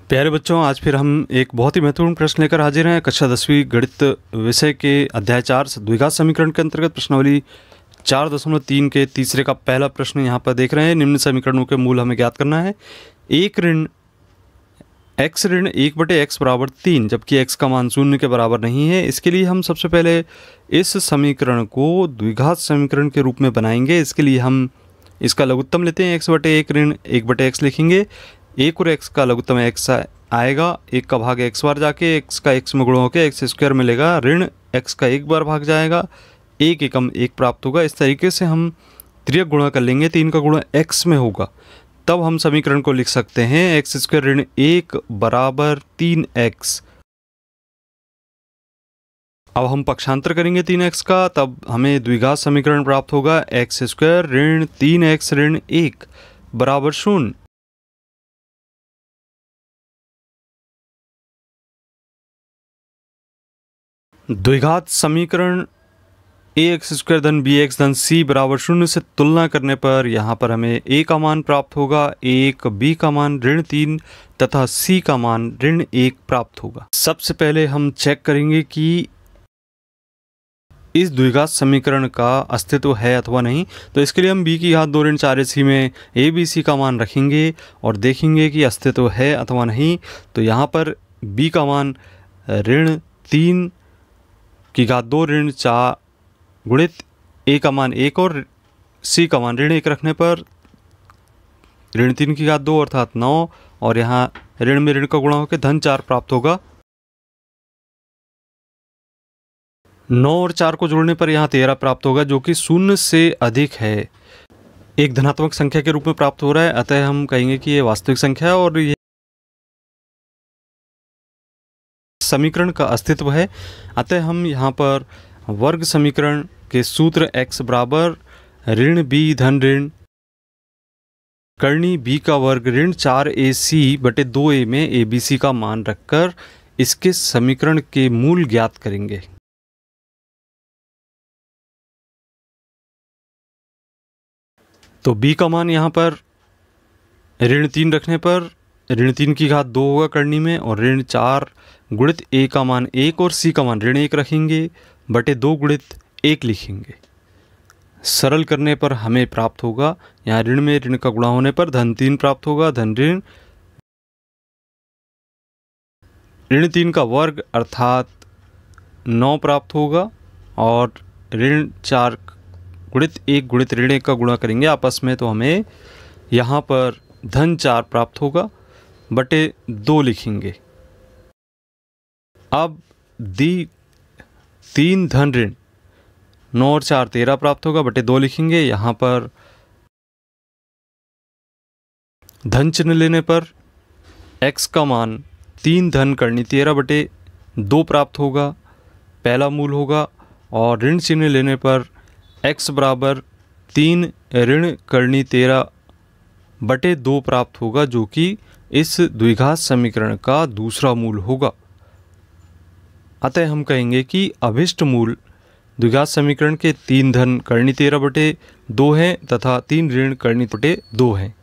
प्यारे बच्चों, आज फिर हम एक बहुत ही महत्वपूर्ण प्रश्न लेकर हाजिर हैं। कक्षा 10वीं गणित विषय के अध्याय 4 द्विघात समीकरण के अंतर्गत प्रश्नावली 4.3 के तीसरे का पहला प्रश्न यहाँ पर देख रहे हैं। निम्न समीकरणों के मूल हमें ज्ञात करना है। एक ऋण x ऋण 1/x बराबर 3, जबकि x का मान 0 के बराबर नहीं है। इसके लिए हम सबसे पहले इस समीकरण को द्विघात समीकरण के रूप में बनाएंगे। इसके लिए हम इसका लघुत्तम लेते हैं। x/1 ऋण 1/x लिखेंगे। 1 और x का लघुत्तम x आएगा। 1 का भाग x बार जाके x का x में गुणा होकर x स्क्वायर मिलेगा। ऋण x का 1 बार भाग जाएगा, 1 एकम 1 प्राप्त होगा। इस तरीके से हम त्रियक गुणा कर लेंगे। 3 का गुणा x में होगा, तब हम समीकरण को लिख सकते हैं x² ऋण 1 बराबर 3x। अब हम पक्षांतर करेंगे 3x का, तब हमें द्विघात समीकरण प्राप्त होगा x² ऋण 3x ऋण 1 बराबर 0। द्विघात समीकरण ax² धन bx धन c बराबर 0 से तुलना करने पर यहाँ पर हमें a का मान प्राप्त होगा 1, b का मान ऋण 3 तथा c का मान ऋण 1 प्राप्त होगा। सबसे पहले हम चेक करेंगे कि इस द्विघात समीकरण का अस्तित्व है अथवा नहीं। तो इसके लिए हम b की घात 2 ऋण 4ac में a b c का मान रखेंगे और देखेंगे कि अस्तित्व है अथवा नहीं। तो यहाँ पर b का मान ऋण 3 की घात 2 ऋण 4 गुणित a का मान 1 और c का मान ऋण 1 रखने पर ऋण 3 की घात 2 अर्थात 9 और यहाँ ऋण में ऋण का गुणा होकर धन 4 प्राप्त होगा। 9 और 4 को जोड़ने पर यहाँ 13 प्राप्त होगा, जो कि 0 से अधिक है। एक धनात्मक संख्या के रूप में प्राप्त हो रहा है, अतः हम कहेंगे कि ये वास्तविक संख्या है और ये समीकरण का अस्तित्व है। अतः हम यहाँ पर वर्ग समीकरण के सूत्र x बराबर ऋण b धन ऋण करनी b का वर्ग ऋण 4ac/2a में abc का मान रखकर इसके समीकरण के मूल ज्ञात करेंगे। तो b का मान यहाँ पर ऋण 3 रखने पर ऋण 3 की घात 2 होगा करनी में और ऋण 4 गुणित a का मान 1 और c का मान ऋण 1 रखेंगे बटे 2 गुणित 1 लिखेंगे। सरल करने पर हमें प्राप्त होगा, यहाँ ऋण में ऋण का गुणा होने पर धन 3 प्राप्त होगा। धन ऋण 3 का वर्ग अर्थात 9 प्राप्त होगा और ऋण 4 गुणित 1 गुणित ऋण 1 का गुणा करेंगे आपस में, तो हमें यहाँ पर धन 4 प्राप्त होगा बटे 2 लिखेंगे। अब दी 3 धन ऋण 9 और 4 13 प्राप्त होगा बटे 2 लिखेंगे। यहाँ पर धन चिन्ह लेने पर x का मान 3 धन करनी 13 बटे 2 प्राप्त होगा, पहला मूल होगा। और ऋण चिन्ह लेने पर x बराबर 3 ऋण करनी 13 बटे 2 प्राप्त होगा, जो कि इस द्विघात समीकरण का दूसरा मूल होगा। अतः हम कहेंगे कि अभिष्ट मूल द्विघात समीकरण के 3 धन करनी 13 बटे 2 हैं तथा 3 ऋण करनी बटे 2 हैं।